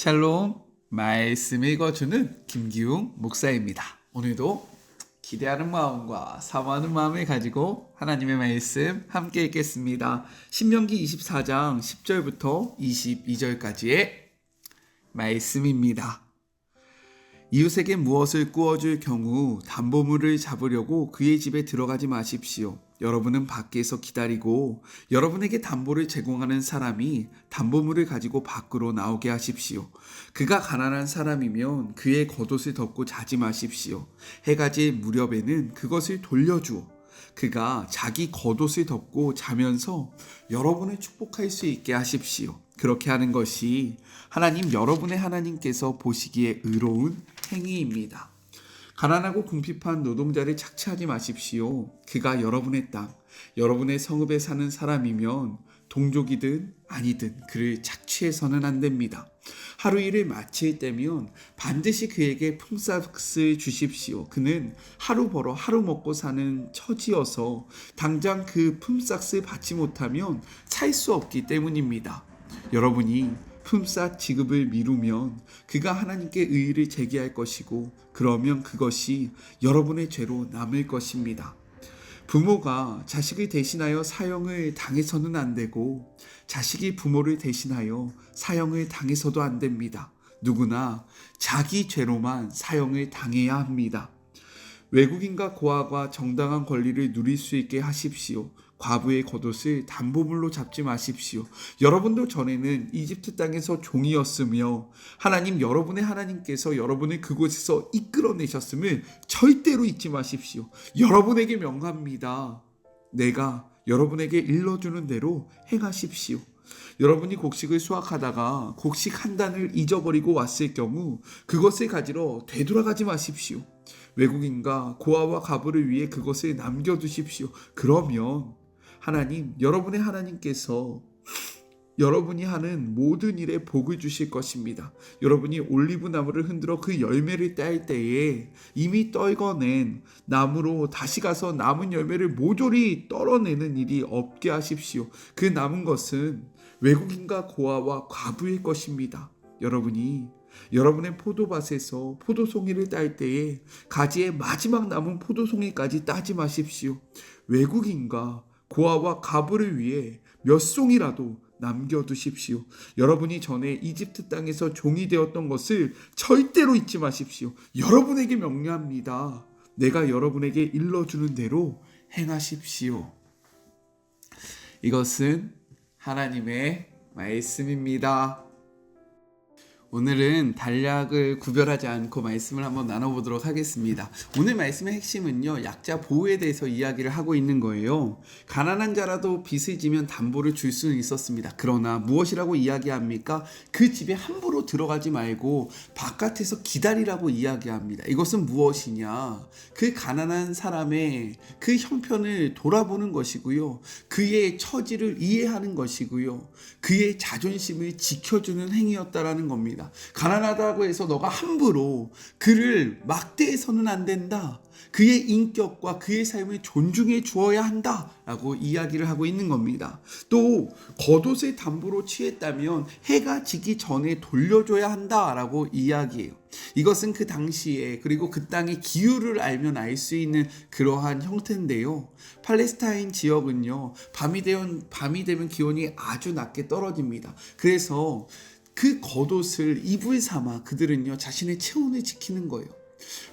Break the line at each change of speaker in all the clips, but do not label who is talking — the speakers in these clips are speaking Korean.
샬롬, 말씀 읽어주는 김기웅 목사입니다. 오늘도 기대하는 마음과 사모하는 마음을 가지고 하나님의 말씀 함께 읽겠습니다. 신명기 24장 10절부터 22절까지의 말씀입니다. 이웃에게 무엇을 꾸어줄 경우 담보물을 잡으려고 그의 집에 들어가지 마십시오. 여러분은 밖에서 기다리고 여러분에게 담보를 제공하는 사람이 담보물을 가지고 밖으로 나오게 하십시오. 그가 가난한 사람이면 그의 겉옷을 덮고 자지 마십시오. 해가 질 무렵에는 그것을 돌려주어 그가 자기 겉옷을 덮고 자면서 여러분을 축복할 수 있게 하십시오. 그렇게 하는 것이 하나님 여러분의 하나님께서 보시기에 의로운 행위입니다. 가난하고 궁핍한 노동자를 착취하지 마십시오. 그가 여러분의 땅, 여러분의 성읍에 사는 사람이면 동족이든 아니든 그를 착취해서는 안 됩니다. 하루 일을 마칠 때면 반드시 그에게 품삯을 주십시오. 그는 하루 벌어 하루 먹고 사는 처지여서 당장 그 품삯을 받지 못하면 살 수 없기 때문입니다. 여러분이 품삯 지급을 미루면 그가 하나님께 의의를 제기할 것이고 그러면 그것이 여러분의 죄로 남을 것입니다. 부모가 자식을 대신하여 사형을 당해서는 안 되고 자식이 부모를 대신하여 사형을 당해서도 안 됩니다. 누구나 자기 죄로만 사형을 당해야 합니다. 외국인과 고아가 정당한 권리를 누릴 수 있게 하십시오. 과부의 겉옷을 담보물로 잡지 마십시오. 여러분도 전에는 이집트 땅에서 종이었으며 하나님 여러분의 하나님께서 여러분을 그곳에서 이끌어내셨음을 절대로 잊지 마십시오. 여러분에게 명합니다. 내가 여러분에게 일러주는 대로 행하십시오. 여러분이 곡식을 수확하다가 곡식 한 단을 잊어버리고 왔을 경우 그것을 가지러 되돌아가지 마십시오. 외국인과 고아와 과부를 위해 그것을 남겨두십시오. 그러면 하나님, 여러분의 하나님께서 여러분이 하는 모든 일에 복을 주실 것입니다. 여러분이 올리브 나무를 흔들어 그 열매를 딸 때에 이미 떨궈낸 나무로 다시 가서 남은 열매를 모조리 떨어내는 일이 없게 하십시오. 그 남은 것은 외국인과 고아와 과부의 것입니다. 여러분이 여러분의 포도밭에서 포도송이를 딸 때에 가지의 마지막 남은 포도송이까지 따지 마십시오. 외국인과 고아와 과부를 위해 몇 송이라도 남겨두십시오. 여러분이 전에 이집트 땅에서 종이 되었던 것을 절대로 잊지 마십시오. 여러분에게 명령합니다. 내가 여러분에게 일러주는 대로 행하십시오. 이것은 하나님의 말씀입니다. 오늘은 단락을 구별하지 않고 말씀을 한번 나눠보도록 하겠습니다. 오늘 말씀의 핵심은요, 약자 보호에 대해서 이야기를 하고 있는 거예요. 가난한 자라도 빚을 지면 담보를 줄 수는 있었습니다. 그러나 무엇이라고 이야기합니까? 그 집에 함부로 들어가지 말고 바깥에서 기다리라고 이야기합니다. 이것은 무엇이냐? 그 가난한 사람의 그 형편을 돌아보는 것이고요. 그의 처지를 이해하는 것이고요. 그의 자존심을 지켜주는 행위였다라는 겁니다. 가난하다고 해서 너가 함부로 그를 막대해서는 안 된다. 그의 인격과 그의 삶을 존중해 주어야 한다라고 이야기를 하고 있는 겁니다. 또 겉옷을 담보로 취했다면 해가 지기 전에 돌려줘야 한다라고 이야기해요. 이것은 그 당시에 그리고 그 땅의 기후를 알면 알 수 있는 그러한 형태인데요. 팔레스타인 지역은요, 밤이 되면 기온이 아주 낮게 떨어집니다. 그래서 그 겉옷을 이불 삼아 그들은요 자신의 체온을 지키는 거예요.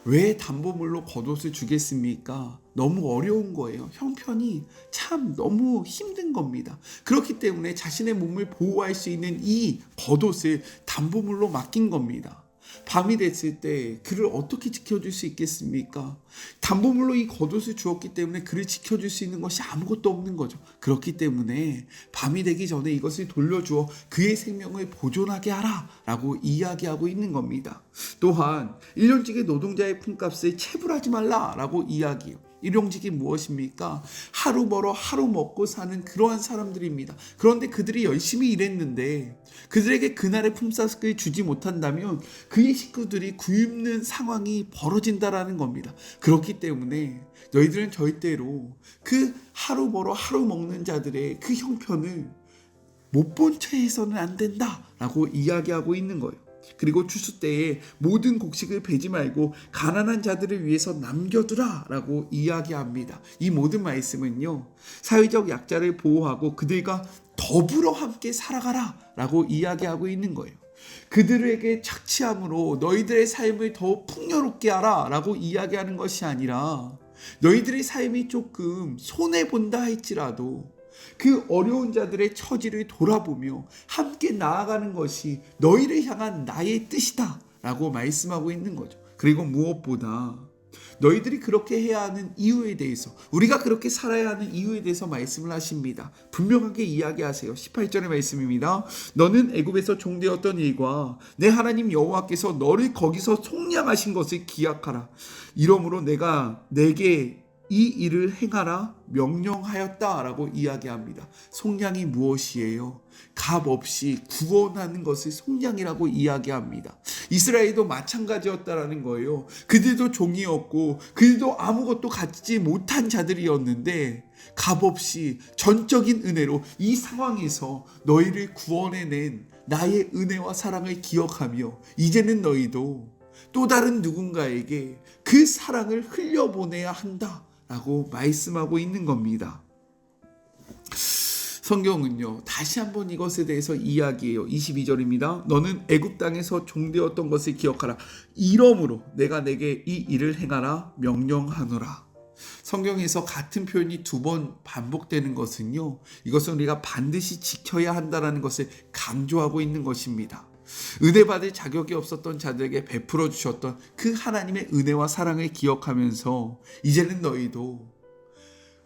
왜 담보물로 겉옷을 주겠습니까? 너무 어려운 거예요. 형편이 참 너무 힘든 겁니다. 그렇기 때문에 자신의 몸을 보호할 수 있는 이 겉옷을 담보물로 맡긴 겁니다. 밤이 됐을 때 그를 어떻게 지켜줄 수 있겠습니까? 담보물로 이 겉옷을 주었기 때문에 그를 지켜줄 수 있는 것이 아무것도 없는 거죠. 그렇기 때문에 밤이 되기 전에 이것을 돌려주어 그의 생명을 보존하게 하라 라고 이야기하고 있는 겁니다. 또한 일용직의 노동자의 품값을 체불하지 말라 라고 이야기해요. 일용직이 무엇입니까? 하루 벌어 하루 먹고 사는 그러한 사람들입니다. 그런데 그들이 열심히 일했는데 그들에게 그날의 품삯을 주지 못한다면 그의 식구들이 굶는 상황이 벌어진다라는 겁니다. 그렇기 때문에 너희들은 절대로 그 하루 벌어 하루 먹는 자들의 그 형편을 못 본 채 해서는 안 된다라고 이야기하고 있는 거예요. 그리고 추수 때에 모든 곡식을 베지 말고 가난한 자들을 위해서 남겨두라 라고 이야기합니다. 이 모든 말씀은요, 사회적 약자를 보호하고 그들과 더불어 함께 살아가라 라고 이야기하고 있는 거예요. 그들에게 착취함으로 너희들의 삶을 더 풍요롭게 하라 라고 이야기하는 것이 아니라, 너희들의 삶이 조금 손해본다 할지라도 그 어려운 자들의 처지를 돌아보며 함께 나아가는 것이 너희를 향한 나의 뜻이다 라고 말씀하고 있는 거죠. 그리고 무엇보다 너희들이 그렇게 해야 하는 이유에 대해서, 우리가 그렇게 살아야 하는 이유에 대해서 말씀을 하십니다. 분명하게 이야기하세요. 18절의 말씀입니다. 너는 애굽에서 종되었던 일과 내 하나님 여호와께서 너를 거기서 속량하신 것을 기억하라. 이러므로 내가 내게 이 일을 행하라 명령하였다라고 이야기합니다. 속량이 무엇이에요? 값 없이 구원하는 것을 속량이라고 이야기합니다. 이스라엘도 마찬가지였다라는 거예요. 그들도 종이었고 그들도 아무것도 갖지 못한 자들이었는데 값 없이 전적인 은혜로 이 상황에서 너희를 구원해낸 나의 은혜와 사랑을 기억하며 이제는 너희도 또 다른 누군가에게 그 사랑을 흘려보내야 한다 라고 말씀하고 있는 겁니다. 성경은요, 다시 한번 이것에 대해서 이야기해요. 22절입니다. 너는 애굽 땅에서 종되었던 것을 기억하라. 이러므로 내가 내게 이 일을 행하라 명령하노라. 성경에서 같은 표현이 2번 반복되는 것은요, 이것은 우리가 반드시 지켜야 한다는 것을 강조하고 있는 것입니다. 은혜 받을 자격이 없었던 자들에게 베풀어 주셨던 그 하나님의 은혜와 사랑을 기억하면서 이제는 너희도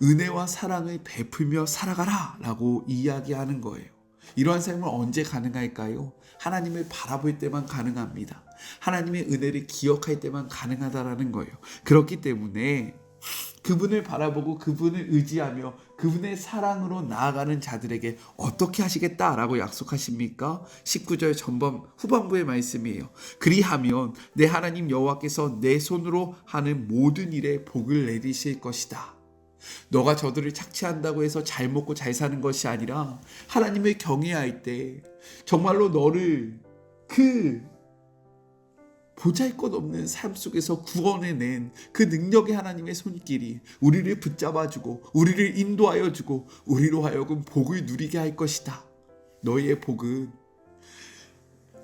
은혜와 사랑을 베풀며 살아가라 라고 이야기하는 거예요. 이러한 삶은 언제 가능할까요? 하나님을 바라볼 때만 가능합니다. 하나님의 은혜를 기억할 때만 가능하다라는 거예요. 그렇기 때문에 그분을 바라보고 그분을 의지하며 그분의 사랑으로 나아가는 자들에게 어떻게 하시겠다라고 약속하십니까? 19절 전반 후반부의 말씀이에요. 그리하면 내 하나님 여호와께서 내 손으로 하는 모든 일에 복을 내리실 것이다. 너가 저들을 착취한다고 해서 잘 먹고 잘 사는 것이 아니라 하나님을 경외할 때 정말로 너를 그 보잘것없는 삶 속에서 구원해낸 그 능력의 하나님의 손길이 우리를 붙잡아주고 우리를 인도하여주고 우리로 하여금 복을 누리게 할 것이다. 너희의 복은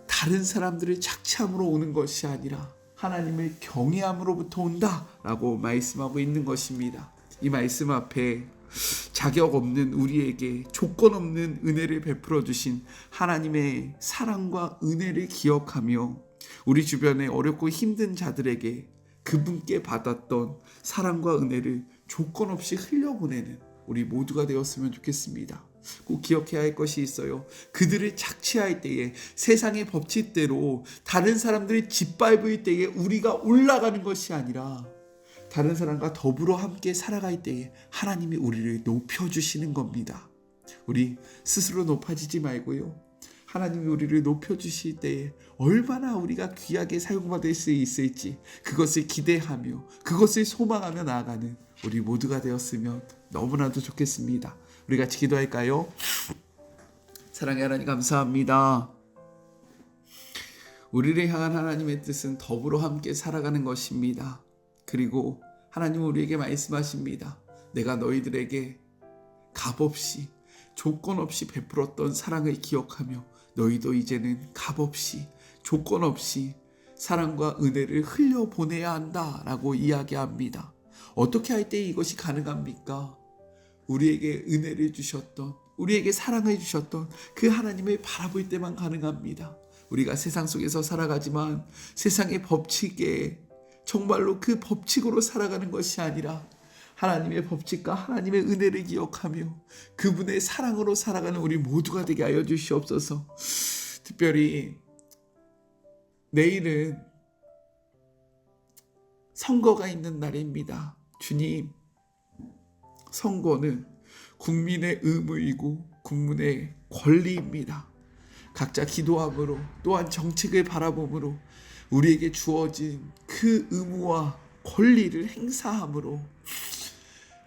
다른 사람들을 착취함으로 오는 것이 아니라 하나님을 경외함으로부터 온다라고 말씀하고 있는 것입니다. 이 말씀 앞에 자격 없는 우리에게 조건 없는 은혜를 베풀어 주신 하나님의 사랑과 은혜를 기억하며 우리 주변에 어렵고 힘든 자들에게 그분께 받았던 사랑과 은혜를 조건 없이 흘려보내는 우리 모두가 되었으면 좋겠습니다. 꼭 기억해야 할 것이 있어요. 그들을 착취할 때에 세상의 법칙대로 다른 사람들을 짓밟을 때에 우리가 올라가는 것이 아니라 다른 사람과 더불어 함께 살아갈 때에 하나님이 우리를 높여주시는 겁니다. 우리 스스로 높아지지 말고요, 하나님이 우리를 높여주실 때에 얼마나 우리가 귀하게 사용받을 수 있을지 그것을 기대하며 그것을 소망하며 나아가는 우리 모두가 되었으면 너무나도 좋겠습니다. 우리 같이 기도할까요? 사랑의 하나님 감사합니다. 우리를 향한 하나님의 뜻은 더불어 함께 살아가는 것입니다. 그리고 하나님은 우리에게 말씀하십니다. 내가 너희들에게 값없이 조건 없이 베풀었던 사랑을 기억하며 너희도 이제는 값없이 조건 없이 사랑과 은혜를 흘려보내야 한다라고 이야기합니다. 어떻게 할 때 이것이 가능합니까? 우리에게 은혜를 주셨던, 우리에게 사랑을 주셨던 그 하나님을 바라볼 때만 가능합니다. 우리가 세상 속에서 살아가지만 세상의 법칙에 정말로 그 법칙으로 살아가는 것이 아니라 하나님의 법칙과 하나님의 은혜를 기억하며 그분의 사랑으로 살아가는 우리 모두가 되게 하여 주시옵소서. 특별히 내일은 선거가 있는 날입니다. 주님, 선거는 국민의 의무이고 국민의 권리입니다. 각자 기도함으로 또한 정책을 바라봄으로 우리에게 주어진 그 의무와 권리를 행사함으로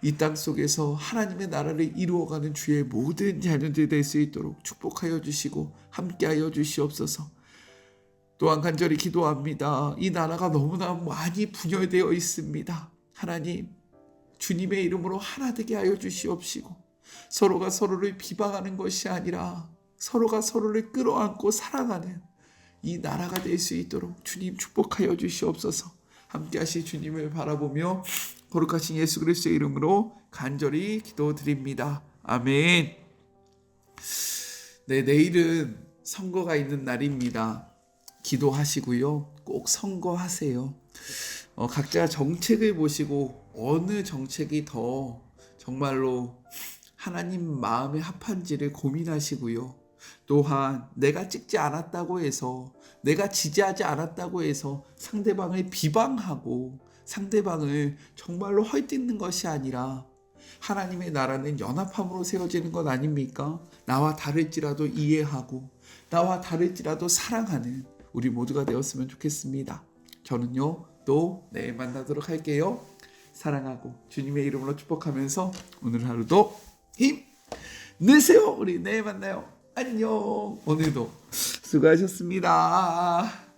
이 땅 속에서 하나님의 나라를 이루어가는 주의 모든 자녀들 될 수 있도록 축복하여 주시고 함께하여 주시옵소서. 또한 간절히 기도합니다. 이 나라가 너무나 많이 분열되어 있습니다. 하나님, 주님의 이름으로 하나 되게 하여 주시옵시고 서로가 서로를 비방하는 것이 아니라 서로가 서로를 끌어안고 사랑하는 이 나라가 될 수 있도록 주님 축복하여 주시옵소서. 함께 하실 주님을 바라보며 거룩하신 예수 그리스도의 이름으로 간절히 기도드립니다. 아멘. 네, 내일은 선거가 있는 날입니다. 기도하시고요. 꼭 선거하세요. 각자 정책을 보시고 어느 정책이 더 정말로 하나님 마음에 합한지를 고민하시고요. 또한 내가 찍지 않았다고 해서, 내가 지지하지 않았다고 해서 상대방을 비방하고 상대방을 정말로 헐뜯는 것이 아니라 하나님의 나라는 연합함으로 세워지는 것 아닙니까? 나와 다를지라도 이해하고 나와 다를지라도 사랑하는 우리 모두가 되었으면 좋겠습니다. 저는요, 또 내일 만나도록 할게요. 사랑하고 주님의 이름으로 축복하면서 오늘 하루도 힘 내세요. 우리 내일 만나요. 안녕. 오늘도 수고하셨습니다.